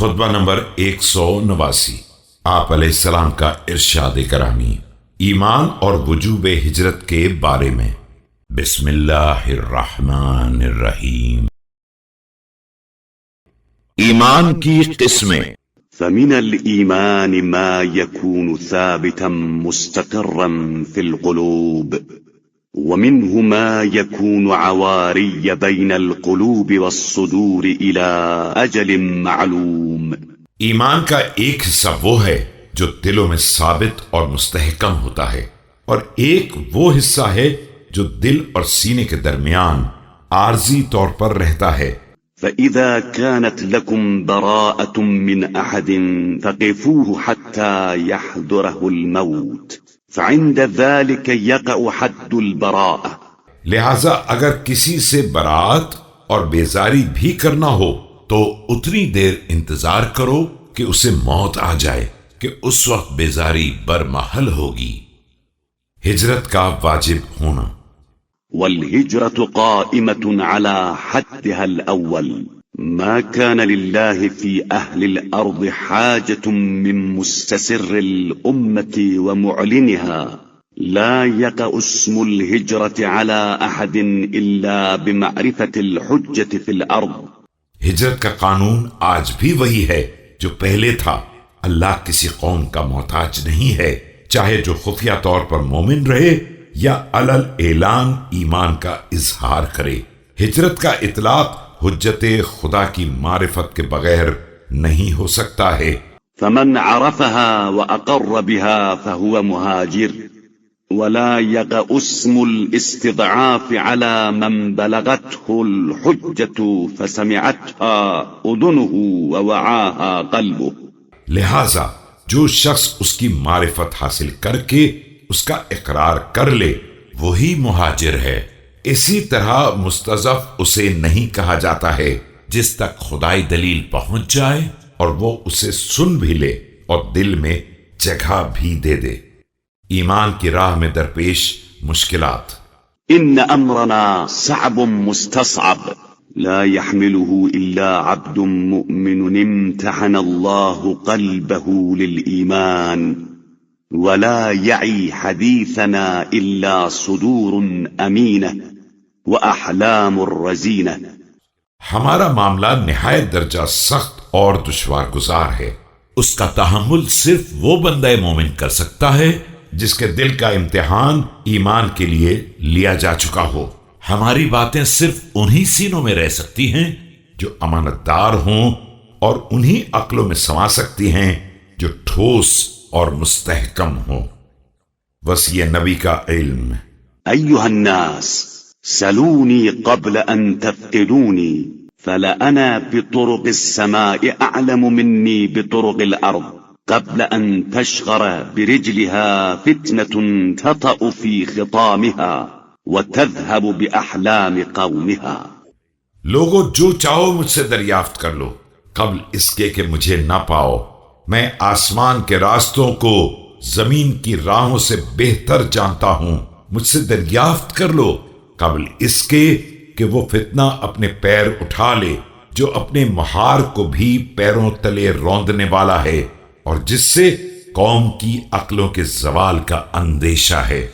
خطبہ نمبر 189۔ آپ علیہ السلام کا ارشاد کرامی ایمان اور وجوب ہجرت کے بارے میں۔ بسم اللہ الرحمن الرحیم۔ ایمان کی قسمیں۔ فمن الإيمان ما يكون ثابتا مستقرا في القلوب ومنه ما يكون عواري بين القلوب والصدور إلى أجل معلوم۔ ایمان کا ایک حصہ وہ ہے جو دلوں میں ثابت اور مستحکم ہوتا ہے، اور ایک وہ حصہ ہے جو دل اور سینے کے درمیان عارضی طور پر رہتا ہے۔ فإذا كانت لكم براءة من أحد فقفوه حتى يحضره الموت فعند ذلك يقع حد البراءة۔ لہذا اگر کسی سے برات اور بیزاری بھی کرنا ہو تو اتنی دیر انتظار کرو کہ اسے موت آ جائے کہ اس وقت بیزاری برمحل ہوگی۔ ہجرت کا واجب ہونا۔ والهجرة قائمة على حدها الأول ما كان لله في أهل الأرض حاجة من مستسر الأمة ومعلنها لا يقع اسم الهجرة على أحد إلا بمعرفة الحجة في الأرض۔ ہجرت کا قانون آج بھی وہی ہے جو پہلے تھا۔ اللہ کسی قوم کا محتاج نہیں ہے، چاہے جو خفیہ طور پر مومن رہے یا علل اعلان ایمان کا اظہار کرے۔ ہجرت کا اطلاق حجت خدا کی معرفت کے بغیر نہیں ہو سکتا ہے۔ فمن عرفها وأقر بها فهو مهاجر ولا يقع اسم الاستضعاف على من بلغته الحجة فسمعتها أذنه ووعاها قلبه۔ لہذا جو شخص اس کی معرفت حاصل کر کے اس کا اقرار کر لے وہی مہاجر ہے۔ اسی طرح مستضعف اسے نہیں کہا جاتا ہے جس تک خدائی دلیل پہنچ جائے اور وہ اسے سن بھی لے اور دل میں جگہ بھی دے دے۔ ایمان کی راہ میں درپیش مشکلات۔ ان امرنا صعب مستصعب لا يحمله الا عبد مؤمن امتحن الله قلبه للإيمان ولا يعي حديثنا إلا صدور أمينة وأحلام رزينة۔ ہمارا معاملہ نہایت درجہ سخت اور دشوار گزار ہے۔ اس کا تحمل صرف وہ بندہ مومن کر سکتا ہے جس کے دل کا امتحان ایمان کے لیے لیا جا چکا ہو۔ ہماری باتیں صرف انہی سینوں میں رہ سکتی ہیں جو امانت دار ہوں، اور انہی عقلوں میں سما سکتی ہیں جو ٹھوس اور مستحکم ہوں۔ وصیہ نبی کا علم۔ أيها الناس سلوني قبل أن تفقدوني فلأنا بطرق السماء أعلم مني بطرق الأرض قبل أن تشغر برجلها فتنة تطأ في خطامها وتذهب بأحلام قومها۔ لوگو جو چاہو مجھ سے دریافت کر لو قبل اس کے کہ مجھے نہ پاؤ۔ میں آسمان کے راستوں کو زمین کی راہوں سے بہتر جانتا ہوں۔ مجھ سے دریافت کر لو قبل اس کے کہ وہ فتنہ اپنے پیر اٹھا لے جو اپنے مہار کو بھی پیروں تلے روندنے والا ہے، اور جس سے قوم کی عقلوں کے زوال کا اندیشہ ہے۔